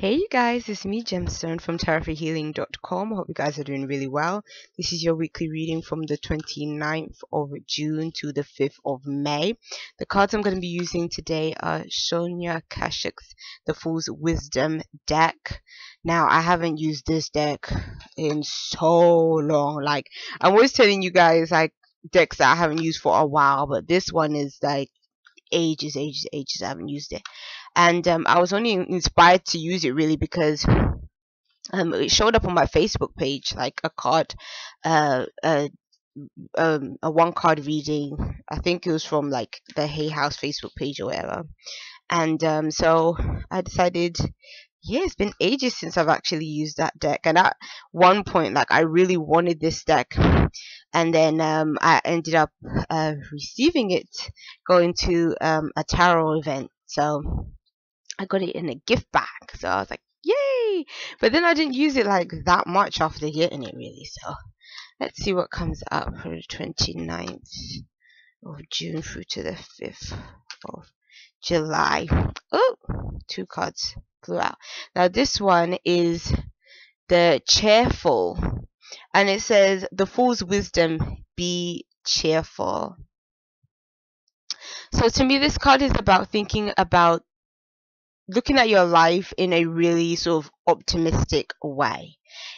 Hey you guys, it's me Gemstone from tarotforhealing.com. I hope you guys are doing really well. This is your weekly reading from the 29th of June to the 5th of May. The cards I'm going to be using today are Sonia Kashuk's The Fool's Wisdom deck. Now, I haven't used this deck in so long. Like, I'm always telling you guys, like, decks that I haven't used for a while, but this one is like ages I haven't used it. And I was only inspired to use it really because it showed up on my Facebook page, like a card, a one card reading. I think it was from like the Hay House Facebook page or whatever. And so I decided, yeah, it's been ages since I've actually used that deck. And at one point, like, I really wanted this deck, and then I ended up receiving it going to a tarot event. So I got it in a gift bag, so I was like, yay! But then I didn't use it like that much after getting it really. So let's see what comes up for the 29th of June through to the 5th of July. Oh, two cards flew out. Now this one is the Cheerful, and it says the Fool's Wisdom, be cheerful. So to me, this card is about thinking about looking at your life in a really sort of optimistic way.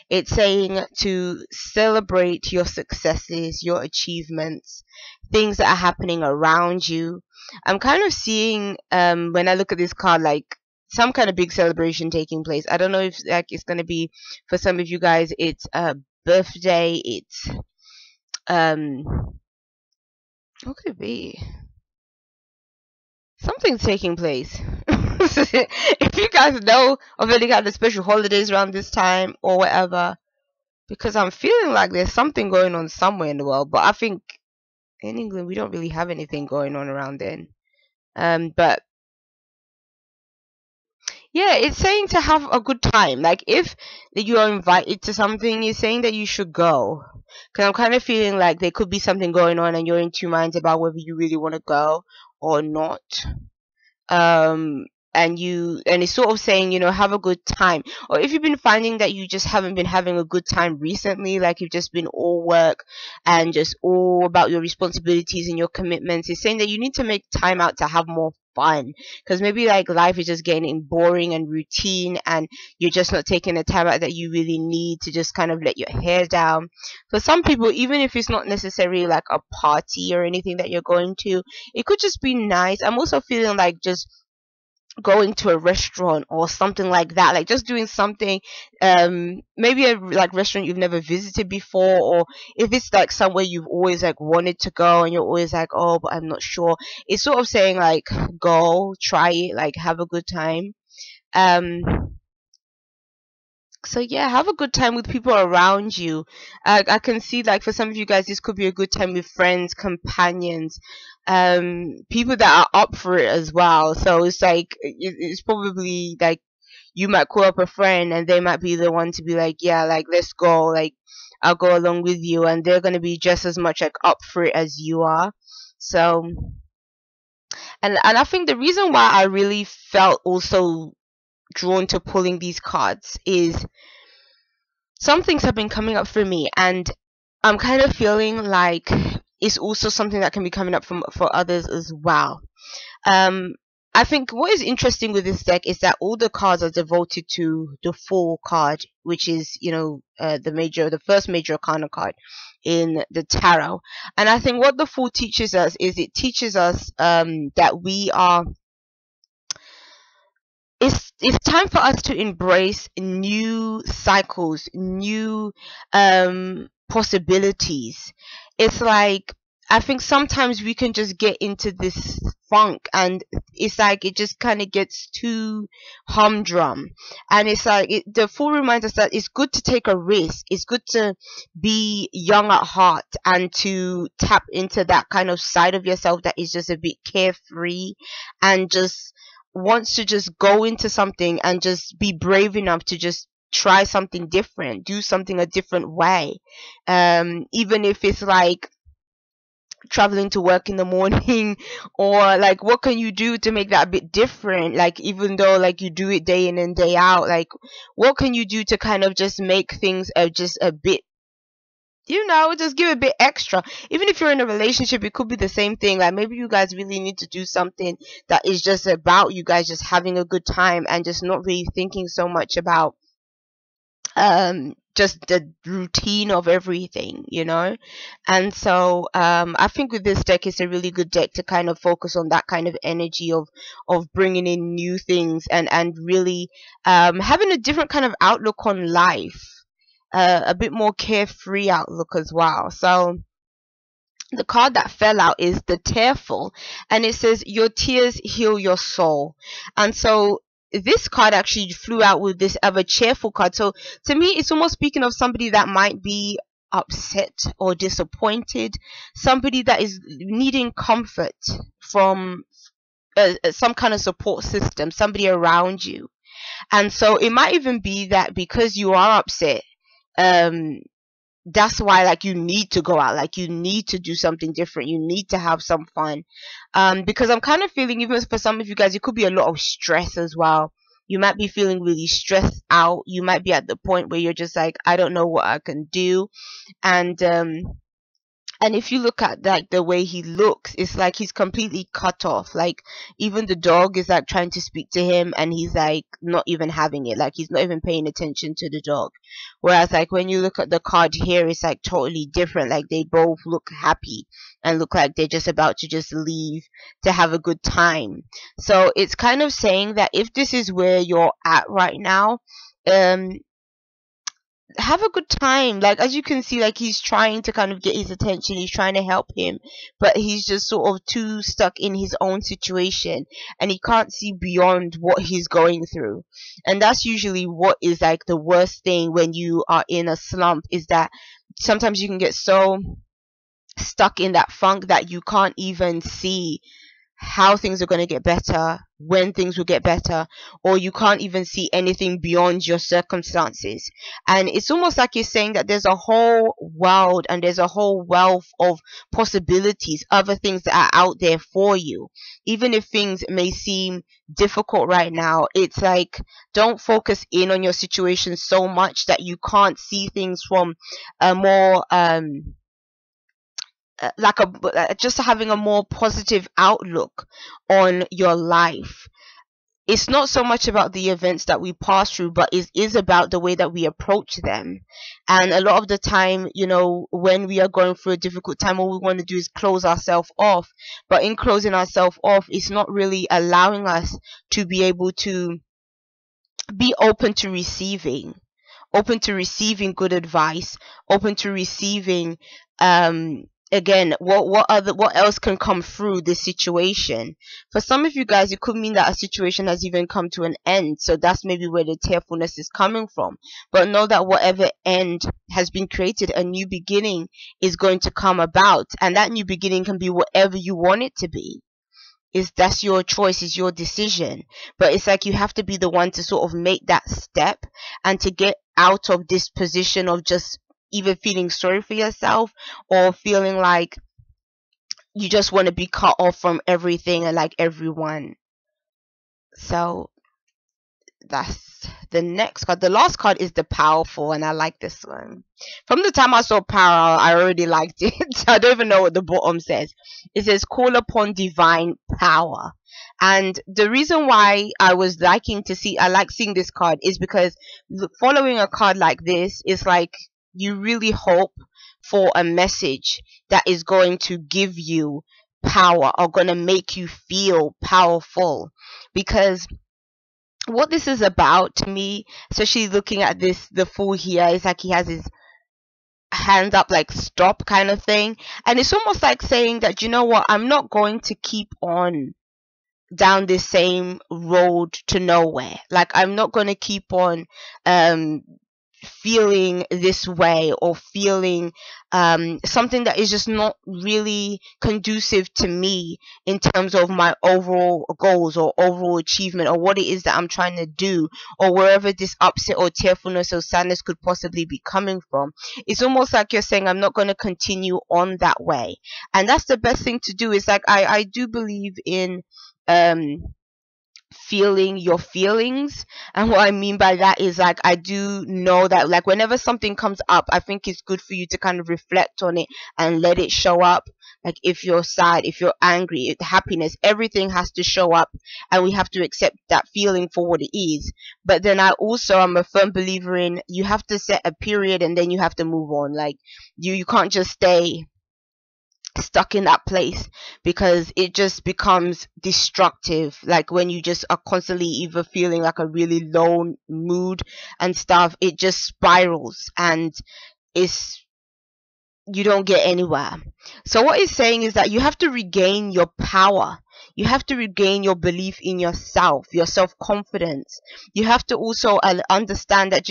It's saying to celebrate your successes, your achievements, things that are happening around you. I'm kind of seeing when I look at this card, like some kind of big celebration taking place. I don't know if like it's going to be, for some of you guys, it's a birthday, it's what could it be? Something's taking place. If you guys know of any kind of special holidays around this time or whatever, because I'm feeling like there's something going on somewhere in the world, but I think in England we don't really have anything going on around then. But yeah, it's saying to have a good time. Like if you are invited to something, it's saying that you should go. Because I'm kind of feeling like there could be something going on and you're in two minds about whether you really want to go or not. And it's sort of saying, you know, have a good time. Or if you've been finding that you just haven't been having a good time recently, like you've just been all work and just all about your responsibilities and your commitments, it's saying that you need to make time out to have more fun, because maybe like life is just getting boring and routine and you're just not taking the time out that you really need to just kind of let your hair down. For some people, even if it's not necessarily like a party or anything that you're going to, it could just be nice. I'm also feeling like just going to a restaurant or something like that, like just doing something, maybe a like restaurant you've never visited before, or if it's like somewhere you've always like wanted to go and you're always like, oh, but I'm not sure. It's sort of saying like go try it, like have a good time. So yeah, have a good time with people around you. I can see like for some of you guys this could be a good time with friends, companions, people that are up for it as well. So it's like it's probably like you might call up a friend and they might be the one to be like, yeah, like let's go, like I'll go along with you, and they're going to be just as much like up for it as you are. So and I think the reason why I really felt also drawn to pulling these cards is some things have been coming up for me, and I'm kind of feeling like it's also something that can be coming up for others as well. I think what is interesting with this deck is that all the cards are devoted to the Fool card, which is, you know, the first major arcana card in the tarot. And I think what the Fool teaches us is it teaches us that we are it's time for us to embrace new cycles, new possibilities. It's like I think sometimes we can just get into this funk, and it's like it just kind of gets too humdrum, and it's like the Fool reminds us that it's good to take a risk, it's good to be young at heart and to tap into that kind of side of yourself that is just a bit carefree and just wants to just go into something and just be brave enough to just try something different, do something a different way, even if it's like traveling to work in the morning, or like what can you do to make that a bit different, like even though like you do it day in and day out, like what can you do to kind of just make things just a bit, just give a bit extra. Even if you're in a relationship, it could be the same thing. Like maybe you guys really need to do something that is just about you guys just having a good time and just not really thinking so much about just the routine of everything. And so I think with this deck, it's a really good deck to kind of focus on that kind of energy of bringing in new things, and really having a different kind of outlook on life, a bit more carefree outlook as well. So the card that fell out is the Cheerful, and it says your tears heal your soul. And so this card actually flew out with this other Cheerful card. So to me, it's almost speaking of somebody that might be upset or disappointed, somebody that is needing comfort from some kind of support system, somebody around you. And so it might even be that because you are upset, that's why like you need to go out, like you need to do something different, you need to have some fun, because I'm kind of feeling, even for some of you guys, it could be a lot of stress as well. You might be feeling really stressed out. You might be at the point where you're just like, I don't know what I can do. And if you look at like the way he looks, it's like he's completely cut off. Like even the dog is like trying to speak to him, and he's like not even having it. Like he's not even paying attention to the dog. Whereas like when you look at the card here, it's like totally different. Like they both look happy and look like they're just about to just leave to have a good time. So it's kind of saying that if this is where you're at right now, have a good time. Like as you can see, like he's trying to kind of get his attention, he's trying to help him, but he's just sort of too stuck in his own situation, and he can't see beyond what he's going through. And that's usually what is like the worst thing when you are in a slump, is that sometimes you can get so stuck in that funk that you can't even see how things are going to get better, when things will get better, or you can't even see anything beyond your circumstances. And it's almost like you're saying that there's a whole world and there's a whole wealth of possibilities, other things that are out there for you. Even if things may seem difficult right now, it's like don't focus in on your situation so much that you can't see things from a more just having a more positive outlook on your life. It's not so much about the events that we pass through, but it is about the way that we approach them. And a lot of the time, when we are going through a difficult time, all we want to do is close ourselves off. But in closing ourselves off, it's not really allowing us to be able to be open to receiving good advice, open to receiving again what else can come through this situation. For some of you guys, it could mean that a situation has even come to an end, so that's maybe where the tearfulness is coming from. But know that whatever end has been created, a new beginning is going to come about, and that new beginning can be whatever you want it to be. That's your choice, is your decision. But it's like you have to be the one to sort of make that step, and to get out of this position of just either feeling sorry for yourself or feeling like you just want to be cut off from everything and like everyone. So that's the next card. The last card is the Powerful, and I like this one. From the time I saw Power, I already liked it. I don't even know what the bottom says. It says call upon divine power. And the reason why I like seeing this card is because following a card like this is like you really hope for a message that is going to give you power, or going to make you feel powerful. Because what this is about to me, especially looking at the Fool here, is like he has his hands up like stop kind of thing, and it's almost like saying that, you know what, I'm not going to keep on down this same road to nowhere. Like I'm not going to keep on feeling this way, or feeling something that is just not really conducive to me in terms of my overall goals or overall achievement, or what it is that I'm trying to do, or wherever this upset or tearfulness or sadness could possibly be coming from. It's almost like you're saying, I'm not going to continue on that way. And that's the best thing to do. Is like, I do believe in feeling your feelings. And what I mean by that is, like, I do know that, like, whenever something comes up, I think it's good for you to kind of reflect on it and let it show up. Like, if you're sad, if you're angry, if happiness, everything has to show up, and we have to accept that feeling for what it is. But then I also am a firm believer in, you have to set a period and then you have to move on. Like, you can't just stay stuck in that place, because it just becomes destructive. Like, when you just are constantly either feeling like a really low mood and stuff, it just spirals, and it's you don't get anywhere. So what it's saying is that you have to regain your power. You have to regain your belief in yourself, your self-confidence. You have to also understand that,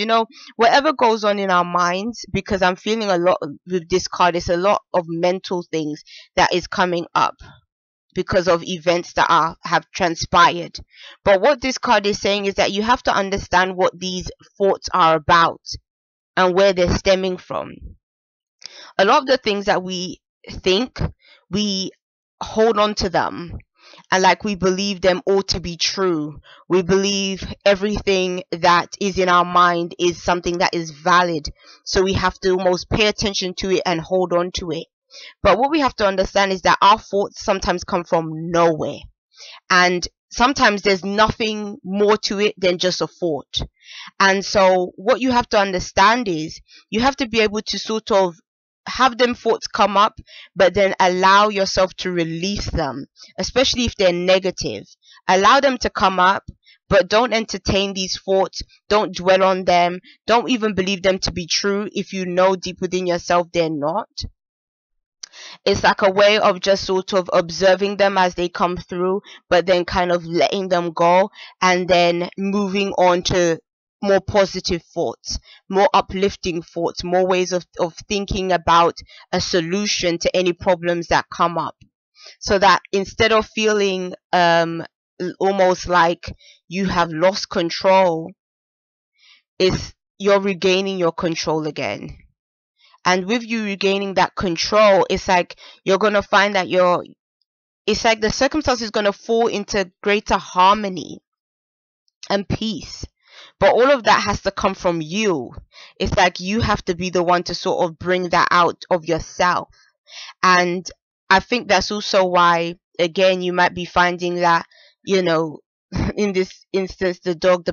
whatever goes on in our minds, because I'm feeling a lot with this card, it's a lot of mental things that is coming up because of events that have transpired. But what this card is saying is that you have to understand what these thoughts are about and where they're stemming from. A lot of the things that we think, we hold on to them, and like, we believe them all to be true. We believe everything that is in our mind is something that is valid, so we have to almost pay attention to it and hold on to it. But what we have to understand is that our thoughts sometimes come from nowhere, and sometimes there's nothing more to it than just a thought. And so what you have to understand is, you have to be able to sort of have them thoughts come up, but then allow yourself to release them, especially if they're negative. Allow them to come up, but don't entertain these thoughts. Don't dwell on them. Don't even believe them to be true if you know deep within yourself they're not. It's like a way of just sort of observing them as they come through, but then kind of letting them go, and then moving on to more positive thoughts, more uplifting thoughts, more ways of thinking about a solution to any problems that come up. So that instead of feeling almost like you have lost control, you're regaining your control again. And with you regaining that control, it's like you're going to find that it's like the circumstance is going to fall into greater harmony and peace. But all of that has to come from you. It's like you have to be the one to sort of bring that out of yourself. And I think that's also why, again, you might be finding that, in this instance, the dog,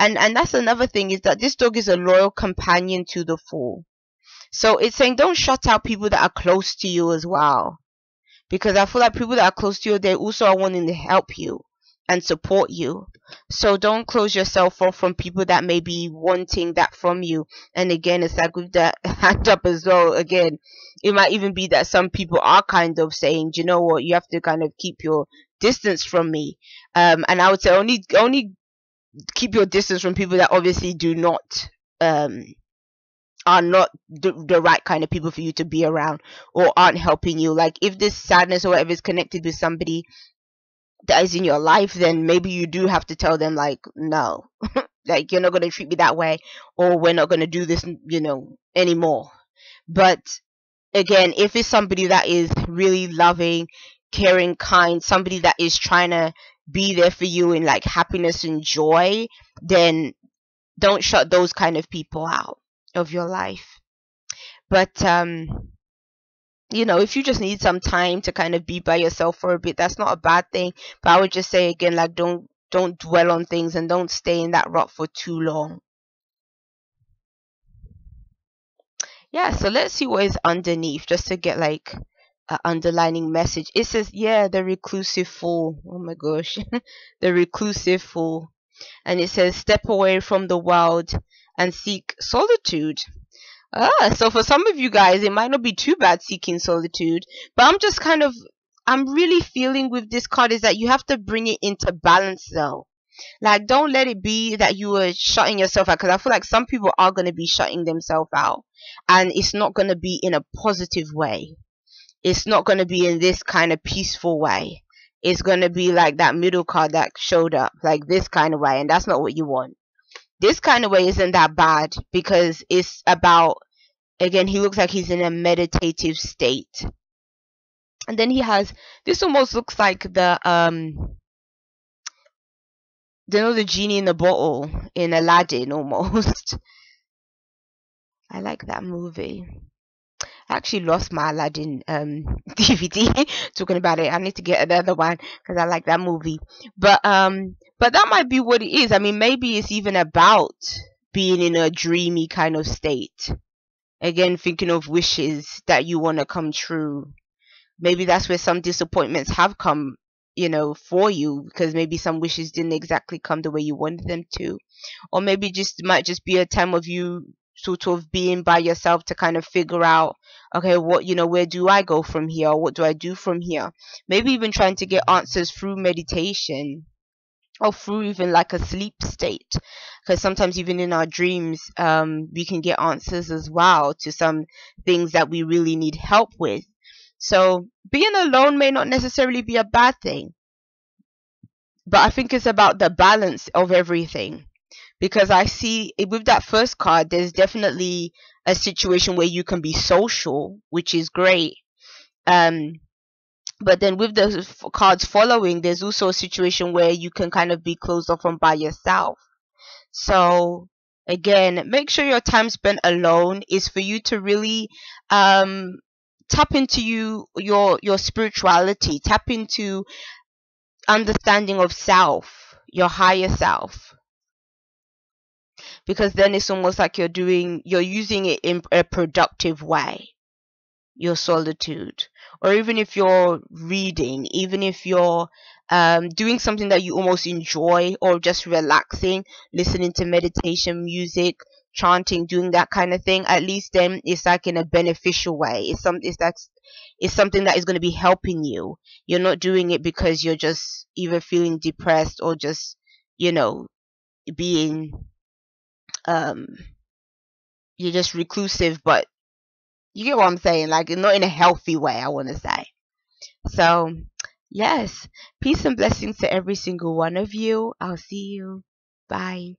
and that's another thing, is that this dog is a loyal companion to the Fool. So it's saying, don't shut out people that are close to you as well. Because I feel like people that are close to you, they also are wanting to help you and support you. So don't close yourself off from people that may be wanting that from you. And again, it's like with that hand up as well, again, it might even be that some people are kind of saying, you know what, you have to kind of keep your distance from me. And I would say only keep your distance from people that obviously do not are not the right kind of people for you to be around, or aren't helping you. Like, if this sadness or whatever is connected with somebody that is in your life, then maybe you do have to tell them, like, no, like, you're not going to treat me that way, or we're not going to do this, anymore. But again, if it's somebody that is really loving, caring, kind, somebody that is trying to be there for you in like happiness and joy, then don't shut those kind of people out of your life. But if you just need some time to kind of be by yourself for a bit, that's not a bad thing. But I would just say again, like, don't dwell on things, and don't stay in that rut for too long. Yeah, so let's see what is underneath, just to get like an underlining message. It says, the reclusive fool. Oh my gosh. The reclusive fool. And it says, step away from the world and seek solitude. So for some of you guys, it might not be too bad seeking solitude, but I'm really feeling with this card is that you have to bring it into balance though. Like, don't let it be that you are shutting yourself out, because I feel like some people are going to be shutting themselves out, and it's not going to be in a positive way. It's not going to be in this kind of peaceful way. It's going to be like that middle card that showed up, like this kind of way, and that's not what you want. This kind of way isn't that bad, because it's about, again, he looks like he's in a meditative state. And then he has, this almost looks like the the genie in the bottle in Aladdin almost. I like that movie. I actually lost my Aladdin DVD. Talking about it, I need to get another one because I like that movie. But that might be what it is. I mean, maybe it's even about being in a dreamy kind of state. Again, thinking of wishes that you want to come true. Maybe that's where some disappointments have come, for you, because maybe some wishes didn't exactly come the way you wanted them to. Or maybe might just be a time of you sort of being by yourself to kind of figure out, okay, where do I go from here, or what do I do from here? Maybe even trying to get answers through meditation, or through even like a sleep state, because sometimes even in our dreams we can get answers as well to some things that we really need help with. So being alone may not necessarily be a bad thing, but I think it's about the balance of everything. Because I see with that first card, there's definitely a situation where you can be social, which is great. But then with the cards following, there's also a situation where you can kind of be closed off and by yourself. So again, make sure your time spent alone is for you to really tap into your spirituality, tap into understanding of self, your higher self. Because then it's almost like you're using it in a productive way, your solitude. Or even if you're reading, even if you're doing something that you almost enjoy, or just relaxing, listening to meditation music, chanting, doing that kind of thing, at least then it's like in a beneficial way. It's something that is going to be helping you. You're not doing it because you're just either feeling depressed or just being you're just reclusive, but you get what I'm saying, like not in a healthy way, I want to say. So yes, peace and blessings to every single one of you. I'll see you. Bye.